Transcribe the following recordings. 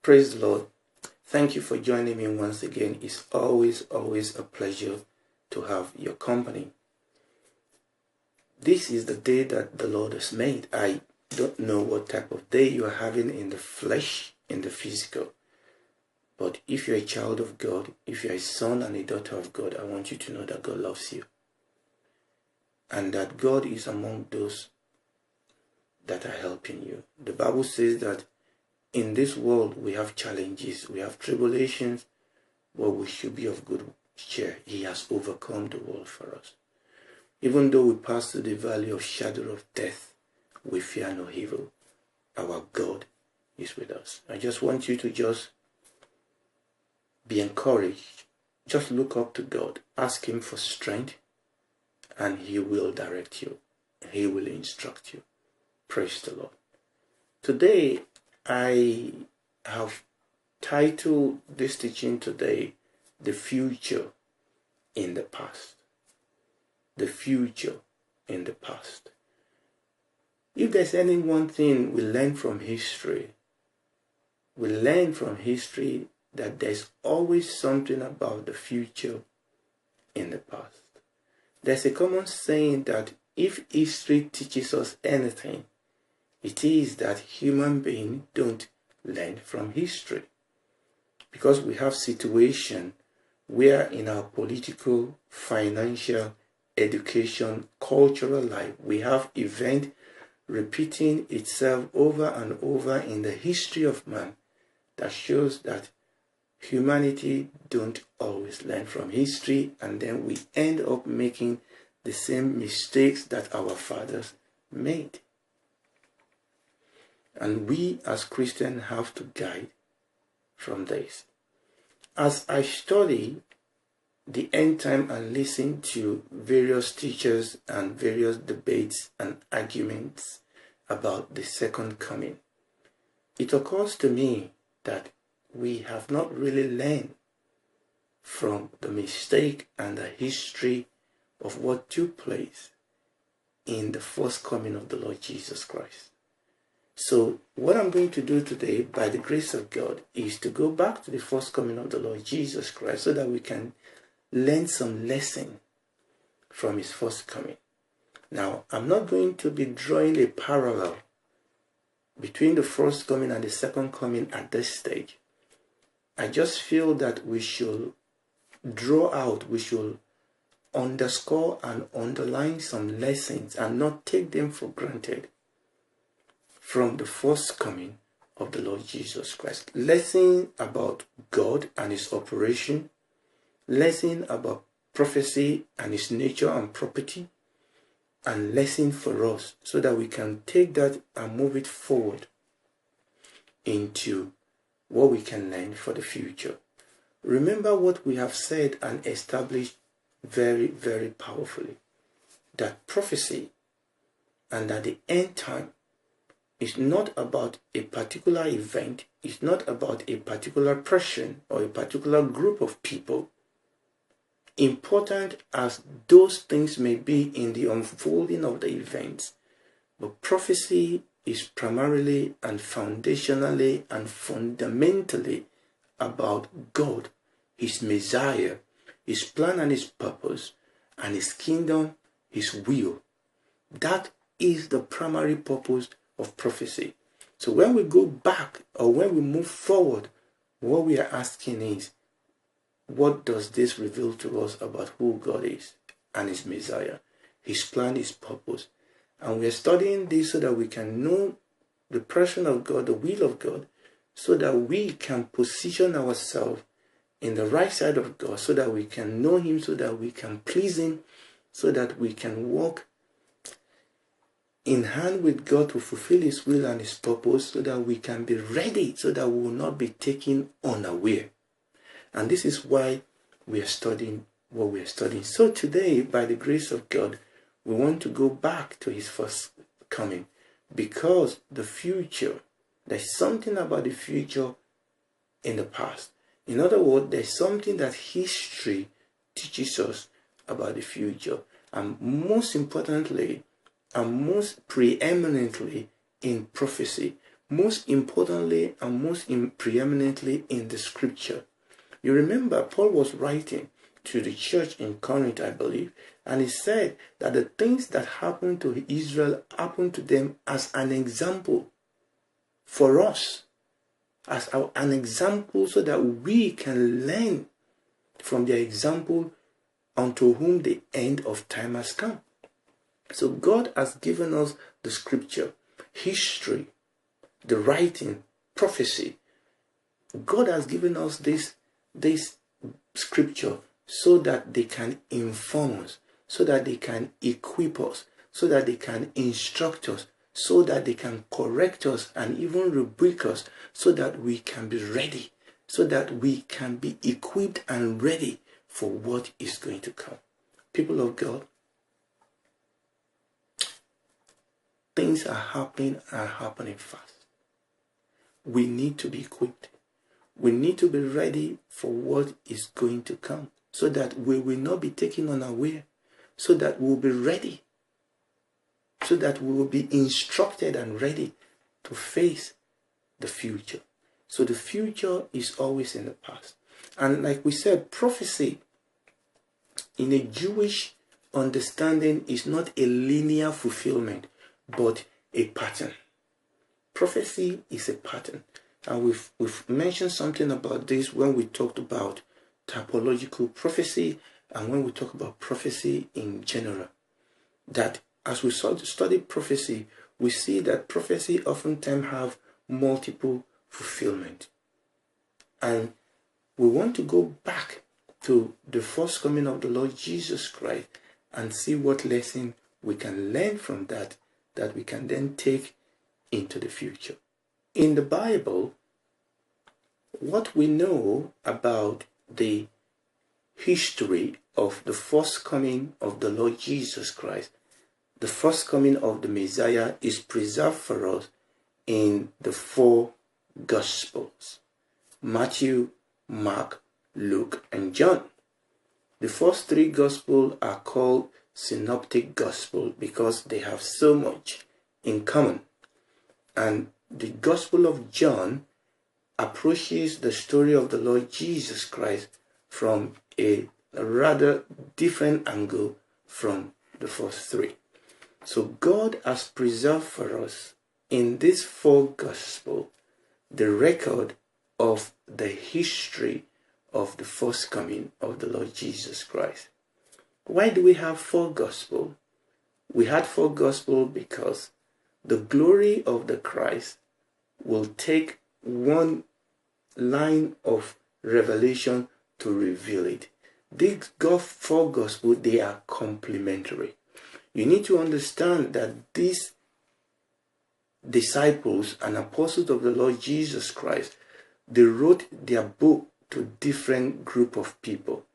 Praise the Lord. Thank you for joining me once again. It's always a pleasure to have your company. This is the day that the Lord has made. I don't know what type of day you are having in the flesh, in the physical. But if you're a child of God, if you're a son and a daughter of God, I want you to know that God loves you. And that God is among those that are helping you. The Bible says that in this world we have challenges, we have tribulations, but we should be of good cheer. He has overcome the world for us. Even though we pass through the valley of shadow of death, we fear no evil. Our God is with us. I just want you to just be encouraged. Just look up to God. Ask Him for strength, and He will direct you. He will instruct you. Praise the Lord. Today, I have titled this teaching today, The Future in the Past. The future in the past. If there's any one thing we learn from history, we learn from history that there's always something about the future in the past. There's a common saying that if history teaches us anything, it is that human beings don't learn from history. Because we have situations where in our political, financial, education, cultural life, we have event repeating itself over and over in the history of man that shows that humanity don't always learn from history, and then we end up making the same mistakes that our fathers made. And we as Christians have to guide from this. As I study the end time and listen to various teachers and various debates and arguments about the second coming, it occurs to me that we have not really learned from the mistake and the history of what took place in the first coming of the Lord Jesus Christ. So what I'm going to do today, by the grace of God, is to go back to the first coming of the Lord Jesus Christ so that we can learn some lesson from His first coming. Now, I'm not going to be drawing a parallel between the first coming and the second coming at this stage. I just feel that we should draw out, we should underscore and underline some lessons and not take them for granted from the first coming of the Lord Jesus Christ. Lesson about God and His operation, lesson about prophecy and its nature and property, and lesson for us so that we can take that and move it forward into what we can learn for the future. Remember what we have said and established very, very powerfully, that prophecy and that the end time is not about a particular event, it's not about a particular person or a particular group of people. Important as those things may be in the unfolding of the events, but prophecy is primarily and foundationally and fundamentally about God, His Messiah, His plan and His purpose, and His kingdom, His will. That is the primary purpose of prophecy. So when we go back or when we move forward, what we are asking is, what does this reveal to us about who God is and His Messiah, His plan, His purpose? And we are studying this so that we can know the person of God, the will of God, so that we can position ourselves in the right side of God, so that we can know Him, so that we can please Him, so that we can walk in hand with God to fulfill His will and His purpose, so that we can be ready, so that we will not be taken unaware. And this is why we are studying what we are studying. So today, by the grace of God, we want to go back to His first coming, because the future, there's something about the future in the past. In other words, there's something that history teaches us about the future. And most importantly, and most preeminently in prophecy, most importantly and most preeminently in the scripture. You remember Paul was writing to the church in Corinth, I believe, and he said that the things that happened to Israel happened to them as an example for us, as an example so that we can learn from their example unto whom the end of time has come. So God has given us the scripture, history, the writing, prophecy. God has given us this scripture so that they can inform us, so that they can equip us, so that they can instruct us, so that they can correct us and even rebuke us, so that we can be ready, so that we can be equipped and ready for what is going to come. People of God, things are happening fast. We need to be equipped. We need to be ready for what is going to come, so that we will not be taken unaware, so that we will be ready, so that we will be instructed and ready to face the future. So the future is always in the past. And like we said, prophecy in a Jewish understanding is not a linear fulfillment, but a pattern. Prophecy is a pattern. And we've mentioned something about this when we talked about typological prophecy and when we talk about prophecy in general. That as we study prophecy, we see that prophecy oftentimes have multiple fulfillment. And we want to go back to the first coming of the Lord Jesus Christ and see what lesson we can learn from that we can then take into the future. In the Bible, what we know about the history of the first coming of the Lord Jesus Christ, the first coming of the Messiah, is preserved for us in the 4 Gospels: Matthew, Mark, Luke, and John. The first 3 Gospels are called synoptic Gospel because they have so much in common. And the Gospel of John approaches the story of the Lord Jesus Christ from a rather different angle from the first 3. So God has preserved for us in this 4 Gospels the record of the history of the first coming of the Lord Jesus Christ. Why do we have 4 Gospels? We had 4 Gospels because the glory of the Christ will take one line of revelation to reveal it. These 4 Gospels, they are complementary. You need to understand that these disciples and apostles of the Lord Jesus Christ, they wrote their book to different group of people.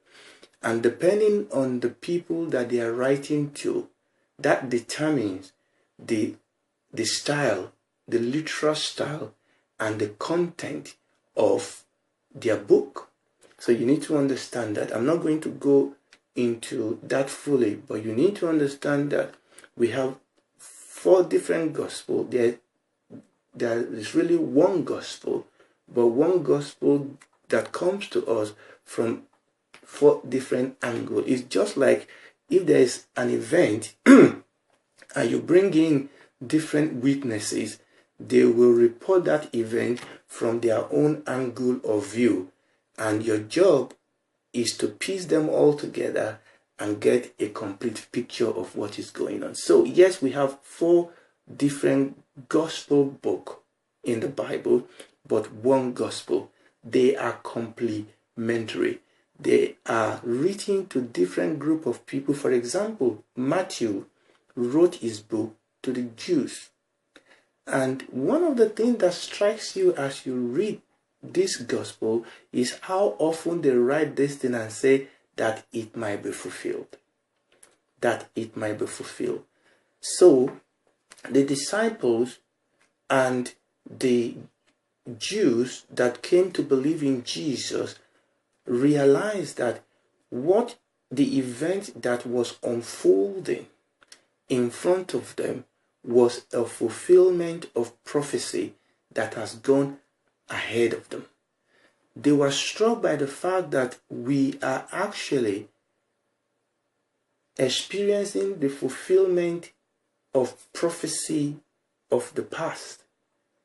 And depending on the people that they are writing to, that determines the style, the literal style, and the content of their book. So you need to understand that. I'm not going to go into that fully, but you need to understand that we have 4 different gospels. There is really one gospel, but one gospel that comes to us from 4 different angles. It's just like if there is an event and you bring in different witnesses, they will report that event from their own angle of view, and your job is to piece them all together and get a complete picture of what is going on. So yes, we have 4 different gospel books in the Bible, but one gospel. They are complementary. They are written to different group of people. For example, Matthew wrote his book to the Jews. And one of the things that strikes you as you read this gospel is how often they write this thing and say that it might be fulfilled. That it might be fulfilled. So the disciples and the Jews that came to believe in Jesus realized that what the event that was unfolding in front of them was a fulfillment of prophecy that has gone ahead of them. They were struck by the fact that we are actually experiencing the fulfillment of prophecy of the past.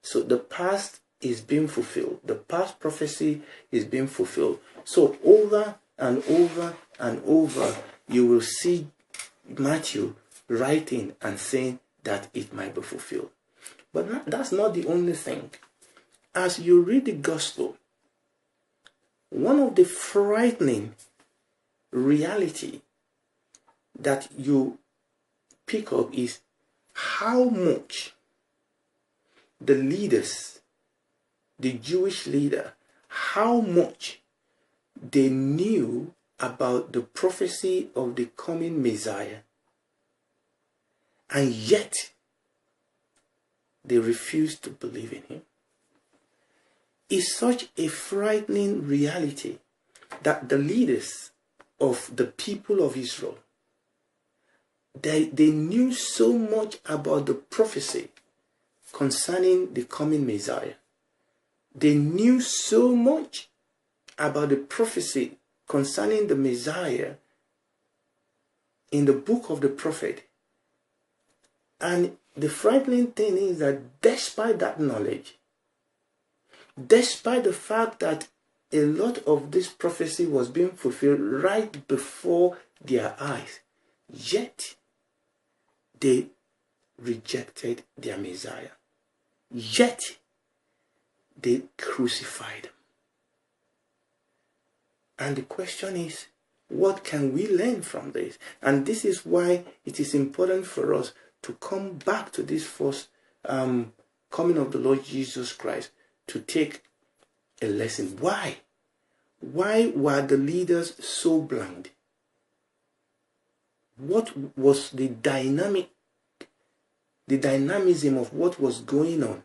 So the past is being fulfilled. The past prophecy is being fulfilled. So over and over and over, you will see Matthew writing and saying that it might be fulfilled. But that's not the only thing. As you read the gospel, one of the frightening reality that you pick up is how much the leaders, the Jewish leader, how much they knew about the prophecy of the coming Messiah, and yet they refused to believe in him. It's such a frightening reality that the leaders of the people of Israel, they knew so much about the prophecy concerning the coming Messiah. They knew so much about the prophecy concerning the Messiah in the book of the prophet. And the frightening thing is that despite that knowledge, despite the fact that a lot of this prophecy was being fulfilled right before their eyes, yet they rejected their Messiah. Yet they crucified him. And the question is, what can we learn from this? And this is why it is important for us to come back to this first coming of the Lord Jesus Christ, to take a lesson. Why? Why were the leaders so blind? What was the dynamism of what was going on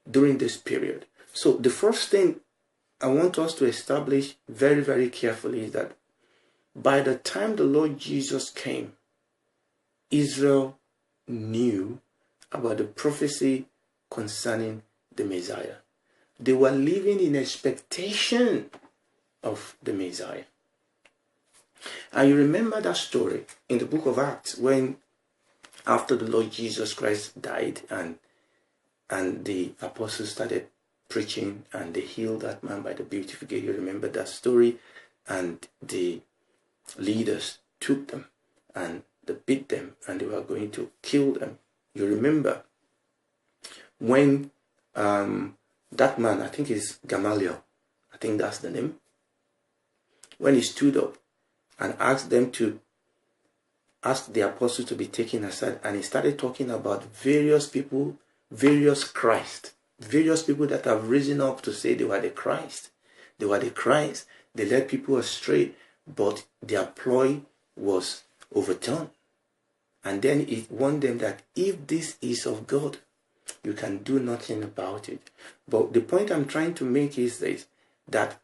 during this period? So the first thing I want us to establish very, very carefully is that by the time the Lord Jesus came, Israel knew about the prophecy concerning the Messiah. They were living in expectation of the Messiah. And you remember that story in the book of Acts, when after the Lord Jesus Christ died and the apostles started preaching and they healed that man by the beautiful gate. You remember that story? And the leaders took them and they beat them and they were going to kill them. You remember when that man, I think it's Gamaliel, I think that's the name, when he stood up and asked them to ask the apostles to be taken aside, and he started talking about various people, various Christ, various people that have risen up to say they were the Christ. They were the Christ. They led people astray, but their ploy was overturned. And then it warned them that if this is of God, you can do nothing about it. But the point I'm trying to make is this, that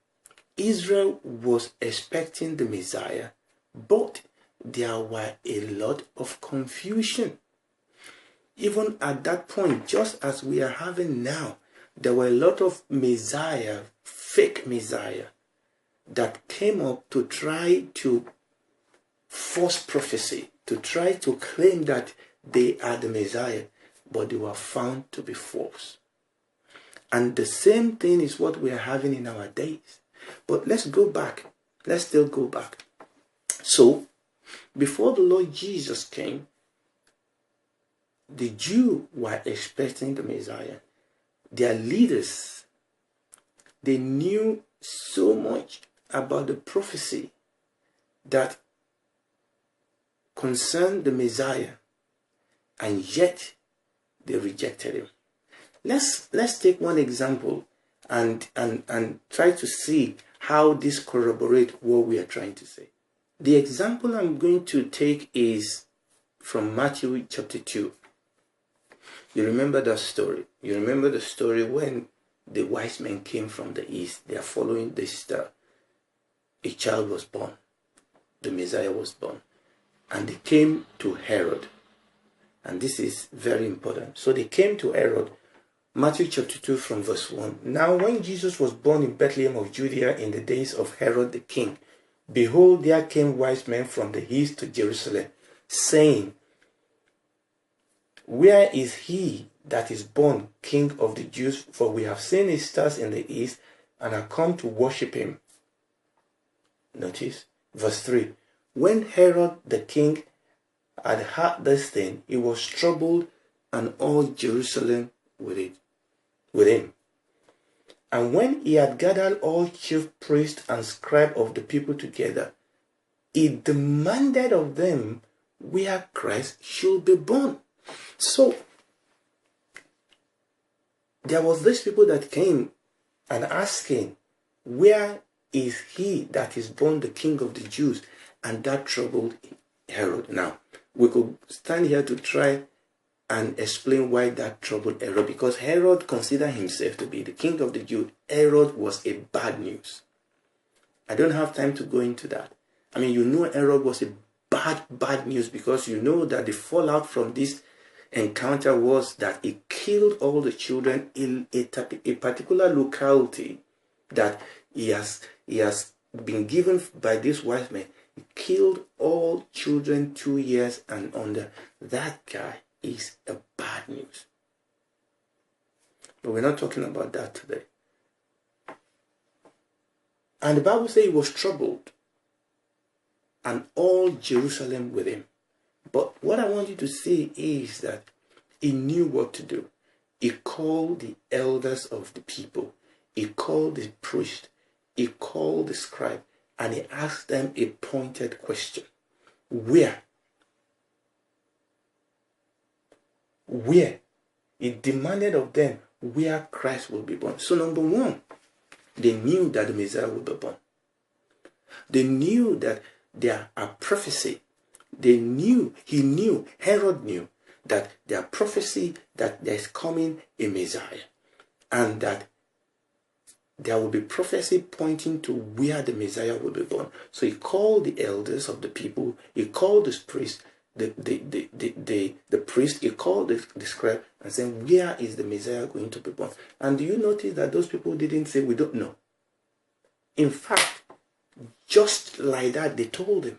Israel was expecting the Messiah, but there were a lot of confusion. Even at that point, just as we are having now, there were a lot of Messiah, fake Messiah, that came up to try to force prophecy, to try to claim that they are the Messiah, but they were found to be false. And the same thing is what we are having in our days. But let's go back. Let's still go back. So, before the Lord Jesus came, the Jews were expecting the Messiah. Their leaders, they knew so much about the prophecy that concerned the Messiah, and yet they rejected him. Let's take one example and try to see how this corroborates what we are trying to say. The example I'm going to take is from Matthew chapter 2. You remember that story. You remember the story when the wise men came from the east. They are following the star. A child was born. The Messiah was born. And they came to Herod. And this is very important. So they came to Herod Matthew chapter 2 from verse 1. Now when Jesus was born in Bethlehem of Judea in the days of Herod the king, behold, there came wise men from the east to Jerusalem, saying, where is he that is born King of the Jews? For we have seen his stars in the east and are come to worship him. Notice verse 3. When Herod the king had heard this thing, he was troubled, and all Jerusalem with him. And when he had gathered all chief priests and scribes of the people together, he demanded of them where Christ should be born. So there was these people that came and asking, where is he that is born the King of the Jews? And that troubled Herod. Now, we could stand here to try and explain why that troubled Herod, because Herod considered himself to be the king of the Jews. Herod was a bad news. I don't have time to go into that. I mean, you know Herod was a bad news, because you know that the fallout from this encounter was that he killed all the children in a particular locality that he has been given by this wise man. He killed all children 2 years and under. That guy is a bad news. But we're not talking about that today. And the Bible says he was troubled, and all Jerusalem with him. But what I want you to see is that he knew what to do. He called the elders of the people. He called the priest. He called the scribe. And he asked them a pointed question. Where? Where? He demanded of them where Christ will be born. So number one, they knew that the Messiah would be born. They knew that there are prophecy. They knew, Herod knew that there are prophecy that there is coming a Messiah, and that there will be prophecy pointing to where the Messiah will be born. So he called the elders of the people, he called the priest, the priest, he called the scribe and said, where is the Messiah going to be born? And do you notice that those people didn't say, we don't know? In fact, just like that, they told him.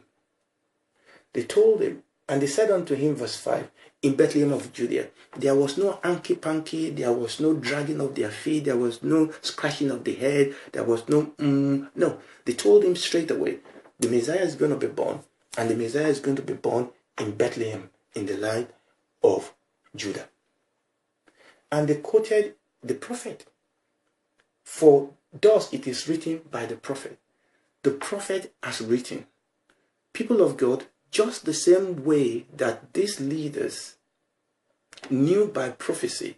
They told him, and they said unto him, verse 5, in Bethlehem of Judea, there was no hanky-panky, there was no dragging of their feet, there was no scratching of the head, there was no, no. They told him straight away, the Messiah is going to be born, and the Messiah is going to be born in Bethlehem, in the land of Judah. And they quoted the prophet. For thus it is written by the prophet. The prophet has written. People of God, just the same way that these leaders knew by prophecy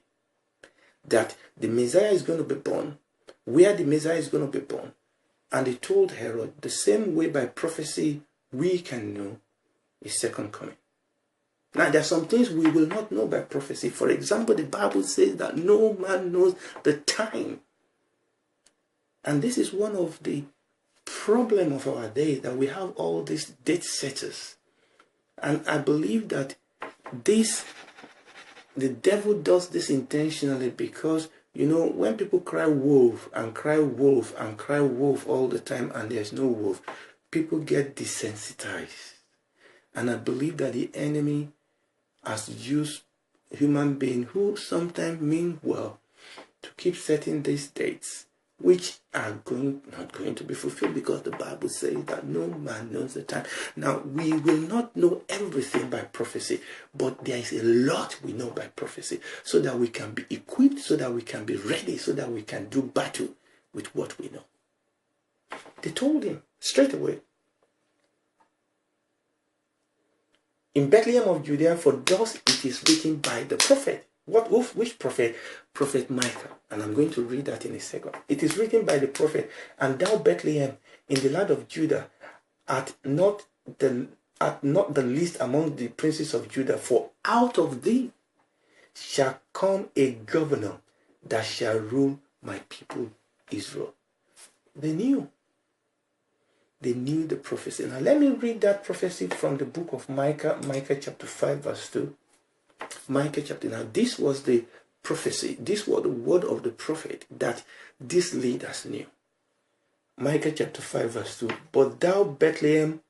that the Messiah is going to be born, where the Messiah is going to be born, and they told Herod, the same way by prophecy we can know his second coming. Now, there are some things we will not know by prophecy. For example, the Bible says that no man knows the time. And this is one of the problem of our day, that we have all these date setters. And I believe that the devil does this intentionally, because, you know, when people cry wolf and cry wolf and cry wolf all the time and there's no wolf, people get desensitized. And I believe that the enemy has used human beings who sometimes mean well to keep setting these dates, which are not going to be fulfilled, because the Bible says that no man knows the time. Now, we will not know everything by prophecy, but there is a lot we know by prophecy, so that we can be equipped, so that we can be ready, so that we can do battle with what we know. They told him straight away, in Bethlehem of Judea, for thus it is written by the prophet. Which prophet? Prophet Micah. And I'm going to read that in a second. It is written by the prophet, and thou Bethlehem, in the land of Judah, art not the least among the princes of Judah, for out of thee shall come a governor that shall rule my people Israel. They knew. They knew the prophecy. Now let me read that prophecy from the book of Micah, Micah chapter 5 verse 2. Micah chapter. Now this was the prophecy. This was the word of the prophet that these leaders knew. Micah chapter 5 verse 2. But thou, Bethlehem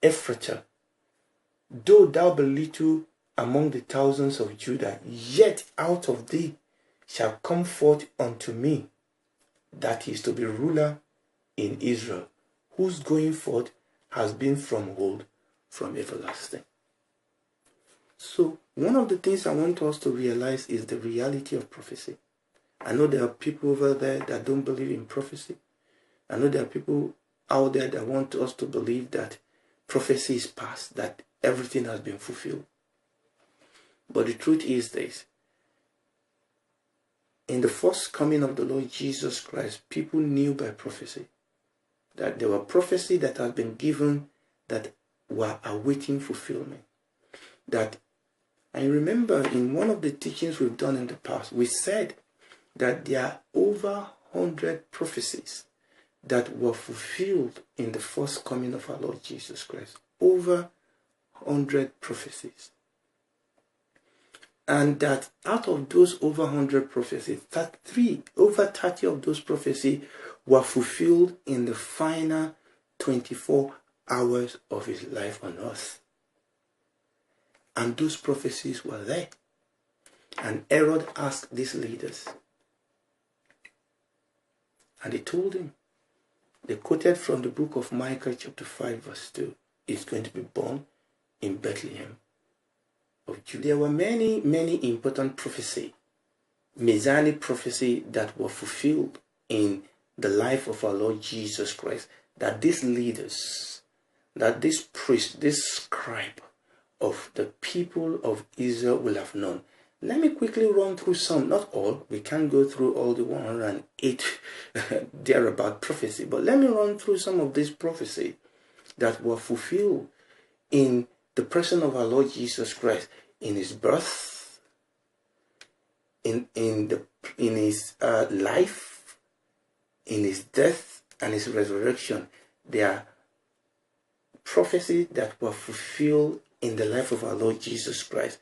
Ephratah, though thou be little among the thousands of Judah, yet out of thee shall come forth unto me, that is to be ruler in Israel, whose going forth has been from old, from everlasting. So one of the things I want us to realize is the reality of prophecy. I know there are people over there that don't believe in prophecy. I know there are people out there that want us to believe that prophecy is past, that everything has been fulfilled. But the truth is this. In the first coming of the Lord Jesus Christ, people knew by prophecy that there were prophecy that had been given that were awaiting fulfillment. I remember in one of the teachings we've done in the past, we said that there are over 100 prophecies that were fulfilled in the first coming of our Lord Jesus Christ. Over 100 prophecies. And that out of those over 100 prophecies, over 30 of those prophecies were fulfilled in the final 24 hours of his life on earth. And those prophecies were there. And Herod asked these leaders. And they told him, they quoted from the book of Micah chapter 5 verse 2, he's going to be born in Bethlehem of Judah. There were many, many important prophecy, messianic prophecy that were fulfilled in the life of our Lord Jesus Christ, that these leaders, that this priest, this scribe of the people of Israel will have known. Let me quickly run through some, not all. We can't go through all the 108 thereabout prophecy, but let me run through some of these prophecy that were fulfilled in the person of our Lord Jesus Christ, in his birth, in his life, in his death, and his resurrection. There are prophecies that were fulfilled in the life of our Lord Jesus Christ.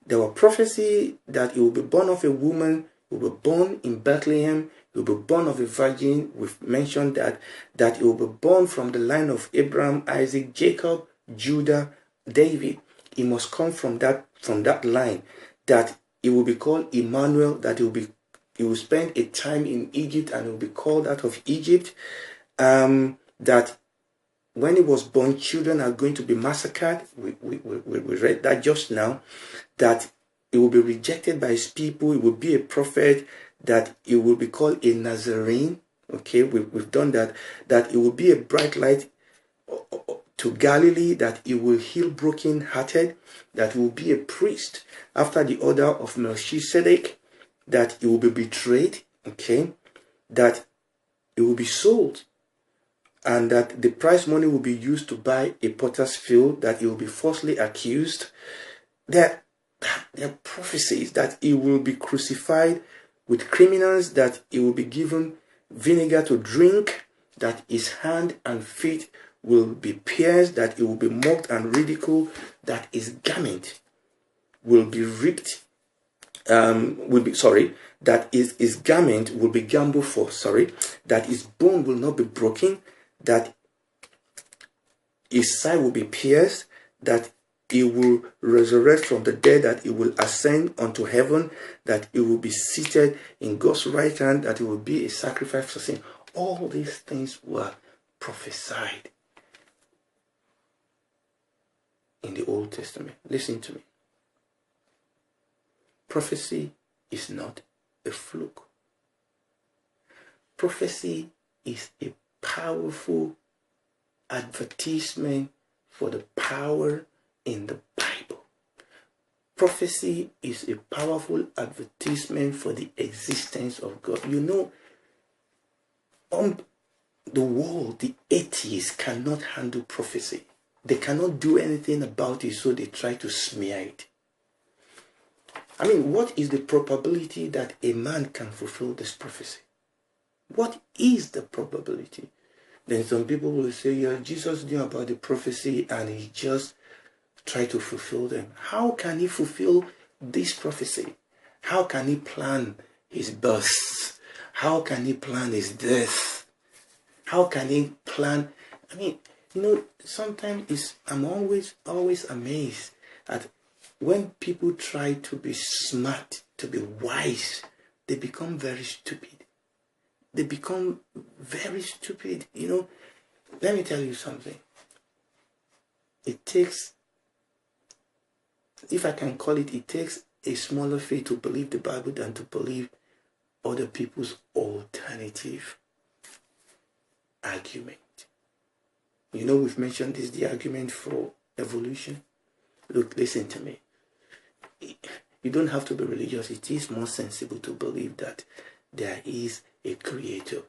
There were prophecy that he will be born of a woman, he will be born in Bethlehem, he will be born of a virgin. We've mentioned that he will be born from the line of Abraham, Isaac, Jacob, Judah, David. He must come from that line. That he will be called Emmanuel, that he will spend a time in Egypt and he will be called out of Egypt. That when he was born, children are going to be massacred. We read that just now. That he will be rejected by his people. He will be a prophet. That he will be called a Nazarene. Okay, we've done that. That he will be a bright light to Galilee. That he will heal broken-hearted. That he will be a priest after the order of Melchizedek. That he will be betrayed. Okay, that he will be sold. And that the prize money will be used to buy a potter's field, that he will be falsely accused. There are prophecies that he will be crucified with criminals, that he will be given vinegar to drink, that his hand and feet will be pierced, that he will be mocked and ridiculed, that his garment will be ripped, that his garment will be gambled for, that his bone will not be broken, that his side will be pierced, that he will resurrect from the dead, that he will ascend unto heaven, that he will be seated in God's right hand, that he will be a sacrifice for sin. All these things were prophesied in the Old Testament. Listen to me. Prophecy is not a fluke. Prophecy is a powerful advertisement for the power in the Bible. Prophecy is a powerful advertisement for the existence of God. You know, on the world, the atheists cannot handle prophecy. They cannot do anything about it, so they try to smear it. I mean, what is the probability that a man can fulfill this prophecy? What is the probability? Then some people will say, yeah, Jesus knew about the prophecy and he just tried to fulfill them. How can he fulfill this prophecy? How can he plan his birth? How can he plan his death? How can he plan? I mean, sometimes I'm always amazed at when people try to be smart, to be wise, they become very stupid. They become very stupid. Let me tell you something. It takes, if I can call it, it takes a smaller faith to believe the Bible than to believe other people's alternative argument. We've mentioned this, the argument for evolution. Look, listen to me. You don't have to be religious. It is more sensible to believe that there is a creator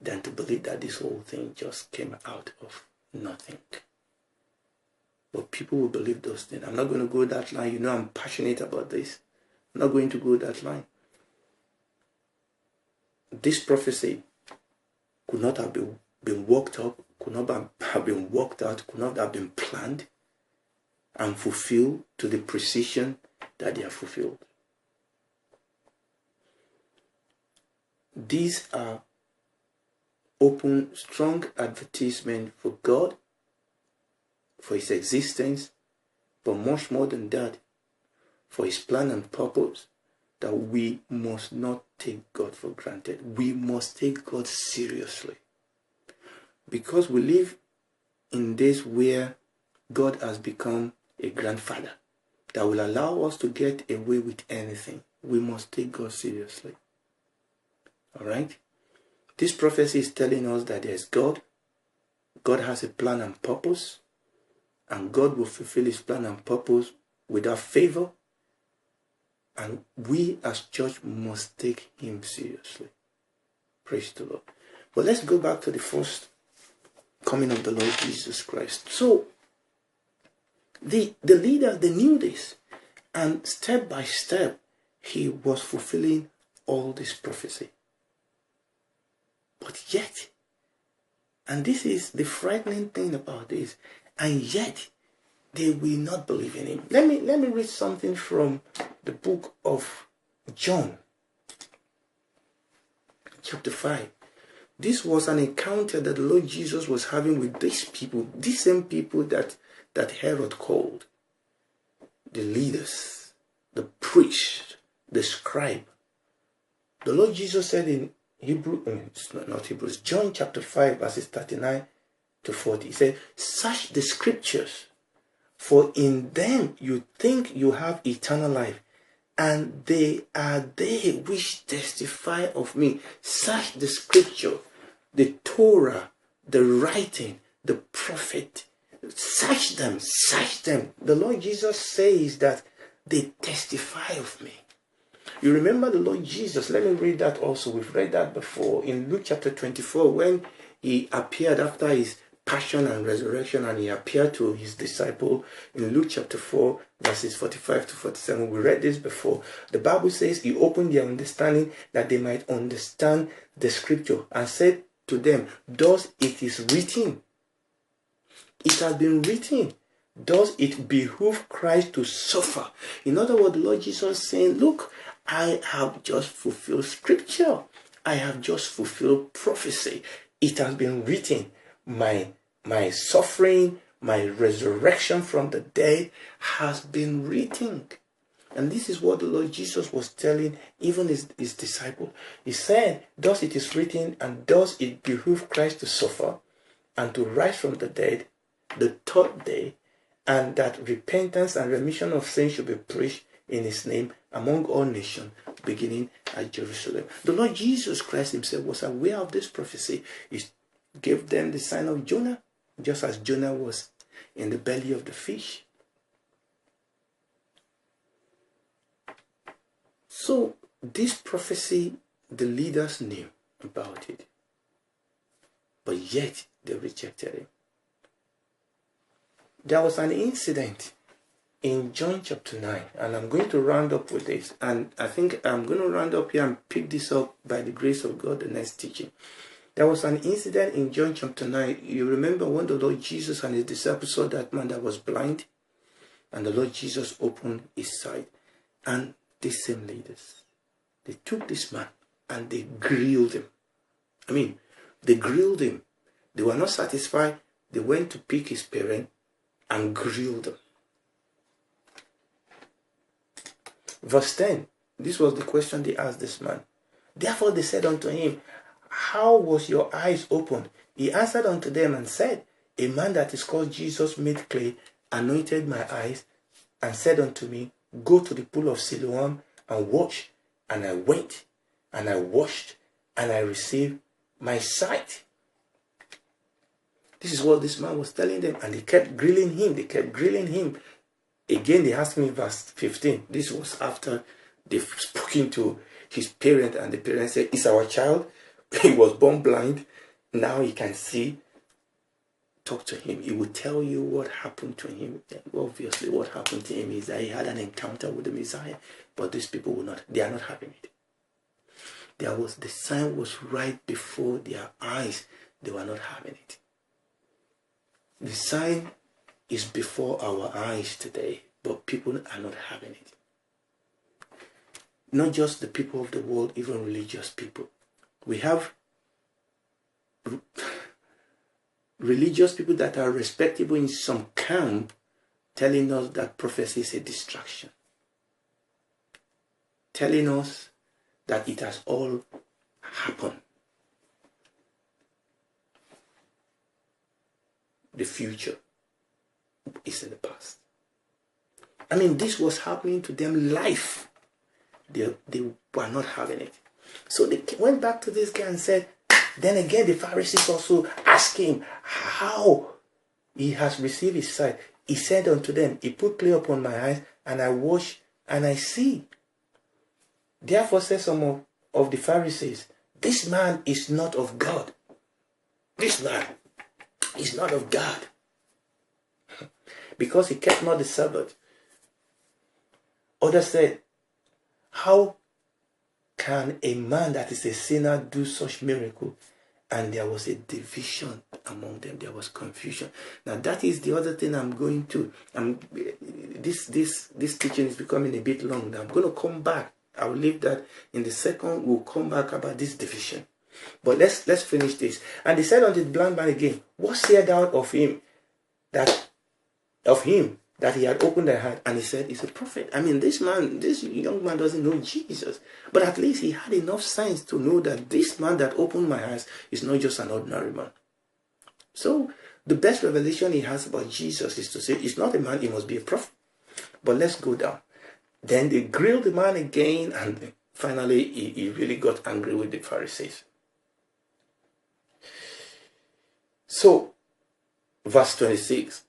than to believe that this whole thing just came out of nothing. But people will believe those things. I'm not going to go that line. I'm passionate about this. I'm not going to go that line. This prophecy could not have been worked up, could not have been worked out, could not have been planned and fulfilled to the precision that they are fulfilled. These are open, strong advertisement for God, for his existence, but much more than that, for his plan and purpose, that we must not take God for granted. We must take God seriously. Because we live in days where God has become a grandfather that will allow us to get away with anything. We must take God seriously. Alright? This prophecy is telling us that there is God. God has a plan and purpose. And God will fulfill his plan and purpose without favor. And we as church must take him seriously. Praise the Lord. But let's go back to the first coming of the Lord Jesus Christ. So, the leaders, they knew this. And step by step, he was fulfilling all this prophecy. But yet, and this is the frightening thing about this, and yet they will not believe in him. Let me read something from the book of John, chapter 5. This was an encounter that the Lord Jesus was having with these people, these same people that Herod called the leaders, the priests, the scribe. The Lord Jesus said in John chapter 5 verses 39 to 40, he said, "Search the scriptures, for in them you think you have eternal life, and they are they which testify of me." Search the scripture, the Torah, the writing, the prophet. Search them, search them. The Lord Jesus says that they testify of me. You remember the Lord Jesus, let me read that also. We've read that before in Luke chapter 24, when he appeared after his passion and resurrection, and he appeared to his disciple in Luke chapter 4 verses 45 to 47. We read this before. The Bible says he opened their understanding that they might understand the scripture, and said to them, "Thus it is written." It has been written. Does it behoove Christ to suffer? In other words, the Lord Jesus is saying, look, I have just fulfilled scripture. I have just fulfilled prophecy. It has been written. My suffering, my resurrection from the dead has been written. And this is what the Lord Jesus was telling even his disciple. He said, "Thus it is written, and does it behoove Christ to suffer and to rise from the dead the third day, and that repentance and remission of sins should be preached in his name among all nations, beginning at Jerusalem." The Lord Jesus Christ himself was aware of this prophecy. He gave them the sign of Jonah, just as Jonah was in the belly of the fish. So this prophecy, the leaders knew about it, but yet they rejected it. There was an incident in John chapter 9, and I'm going to round up with this, and I think I'm going to round up here and pick this up by the grace of God the next teaching. There was an incident in John chapter 9. You remember when the Lord Jesus and his disciples saw that man that was blind, and the Lord Jesus opened his sight. And these same leaders, they took this man and they grilled him. They grilled him. They were not satisfied. They went to pick his parents and grilled them. Verse 10, this was the question they asked this man. Therefore they said unto him, how was your eyes opened? He answered unto them and said, a man that is called Jesus made clay, anointed my eyes, and said unto me, go to the pool of Siloam and wash. And I went, and I washed, and I received my sight. This is what this man was telling them, and they kept grilling him. Again, they asked me in verse 15. This was after they've spoken to his parent, and the parent said, it's our child. He was born blind. Now he can see. Talk to him. He will tell you what happened to him. Obviously, what happened to him is that he had an encounter with the Messiah. But these people will not. They are not having it. The sign was right before their eyes. They were not having it. The sign is before our eyes today, but people are not having it. Not just the people of the world, even religious people. We have religious people that are respectable in some camp telling us that prophecy is a distraction. Telling us that it has all happened. The future is in the past. This was happening to them live. They were not having it. So they went back to this guy and said, then again the Pharisees also asked him how he has received his sight. He said unto them, he put clay upon my eyes, and I wash, and I see. Therefore said some of the Pharisees, this man is not of God. This man is not of God. Because he kept not the Sabbath. Others said, how can a man that is a sinner do such miracle? And there was a division among them. There was confusion. Now that is the other thing I'm going to. This teaching is becoming a bit long. I'm going to come back. I will leave that in the second. We'll come back about this division. But let's finish this. And they said unto the blind man again, what said thou of him that he had opened their heart? And he said, he's a prophet. This young man doesn't know Jesus. But at least he had enough sense to know that this man that opened my eyes is not just an ordinary man. So the best revelation he has about Jesus is to say, he's not a man, he must be a prophet. But let's go down. Then they grilled the man again, and finally he really got angry with the Pharisees. So, verse 26.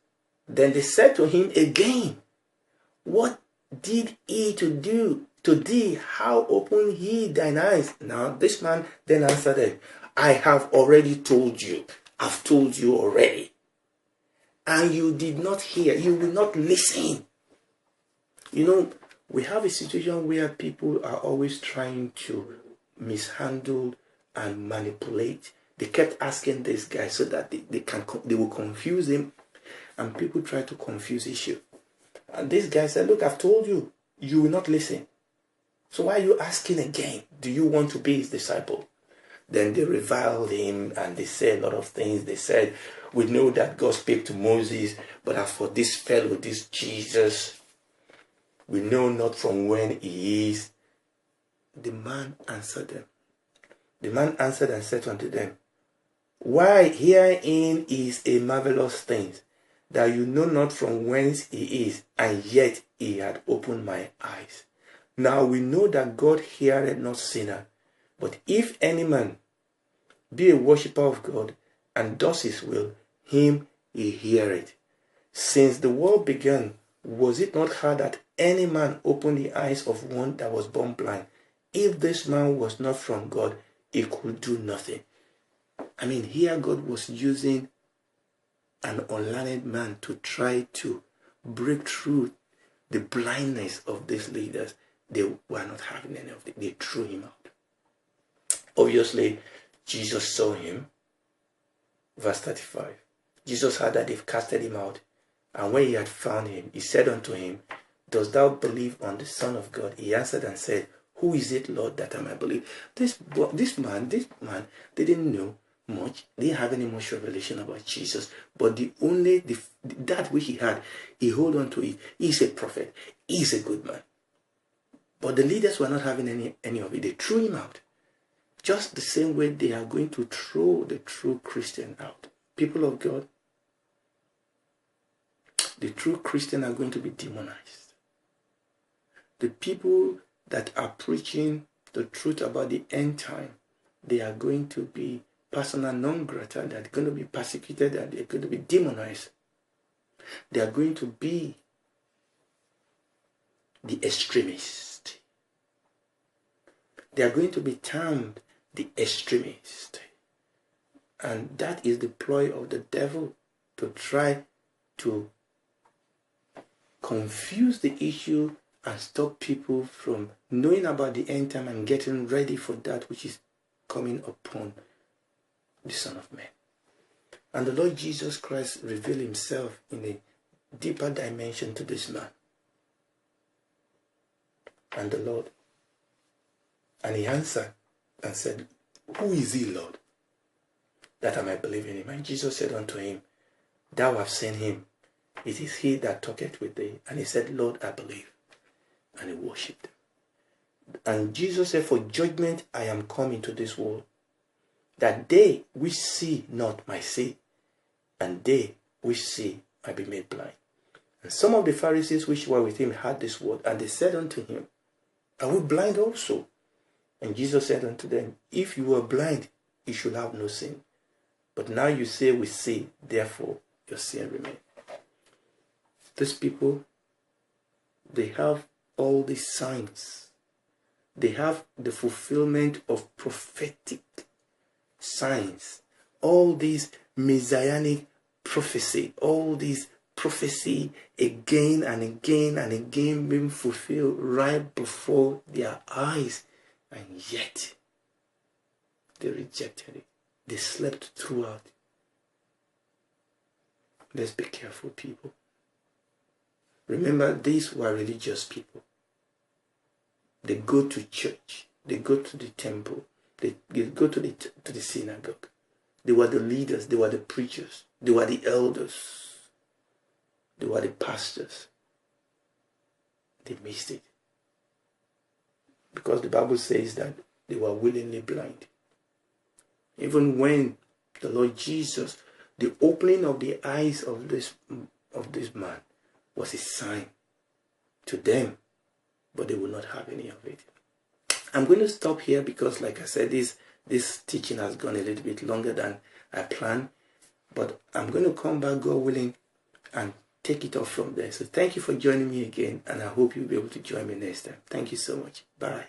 Then they said to him again, what did he to do to thee? How opened he thine eyes? Now this man then answered them, I have already told you. I've told you already. And you did not hear. You will not listen. We have a situation where people are always trying to mishandle and manipulate. They kept asking this guy so that they will confuse him. And people try to confuse issue. And this guy said, look, I've told you, you will not listen. So why are you asking again? Do you want to be his disciple? Then they reviled him and they said a lot of things. They said, we know that God spake to Moses, but as for this fellow, this Jesus, we know not from when he is. The man answered them. The man answered and said unto them, why, herein is a marvelous thing, that you know not from whence he is, and yet he had opened my eyes. Now we know that God heareth not sinner, but if any man be a worshipper of God, and does his will, him he heareth. Since the world began, was it not hard that any man opened the eyes of one that was born blind? If this man was not from God, he could do nothing. Here God was using an unlearned man to try to break through the blindness of these leaders. They were not having any of it. They threw him out. Obviously, Jesus saw him. Verse 35. Jesus heard that they've casted him out. And when he had found him, he said unto him, dost thou believe on the Son of God? He answered and said, who is it, Lord, that I might believe? This man didn't know much, didn't have any much revelation about Jesus, but that which he had, he hold on to it. He's a prophet, he's a good man. But the leaders were not having any of it. They threw him out. Just the same way they are going to throw the true Christian out. People of God, the true Christian are going to be demonized. The people that are preaching the truth about the end time, they are going to be persona non grata, they're going to be persecuted, and they're going to be demonized. They are going to be the extremists. They are going to be termed the extremists. And that is the ploy of the devil, to try to confuse the issue and stop people from knowing about the end time and getting ready for that which is coming upon the Son of Man. And the Lord Jesus Christ revealed himself in a deeper dimension to this man. And the Lord, and he answered and said, who is he, Lord, that I might believe in him? And Jesus said unto him, thou hast seen him. It is he that talketh with thee. And he said, Lord, I believe. And he worshipped him. And Jesus said, for judgment I am come into this world, that they which see not might see, and they which see might be made blind. And some of the Pharisees which were with him heard this word, and they said unto him, are we blind also? And Jesus said unto them, if you were blind, you should have no sin. But now you say we see, therefore your sin remains. These people, they have all these signs. They have the fulfillment of prophetic signs. All these messianic prophecy, all these prophecy again and again and again being fulfilled right before their eyes. And yet, they rejected it. They slept throughout. Let's be careful, people. Remember, these were religious people. They go to church. They go to the temple. They go to the synagogue. They were the leaders. They were the preachers. They were the elders. They were the pastors. They missed it. Because the Bible says that they were willingly blind. Even when the Lord Jesus, the opening of the eyes of this man was a sign to them, but they would not have any of it. I'm going to stop here because, like I said, this teaching has gone a little bit longer than I planned, but I'm going to come back, God willing, and take it off from there. So thank you for joining me again, and I hope you'll be able to join me next time. Thank you so much. Bye.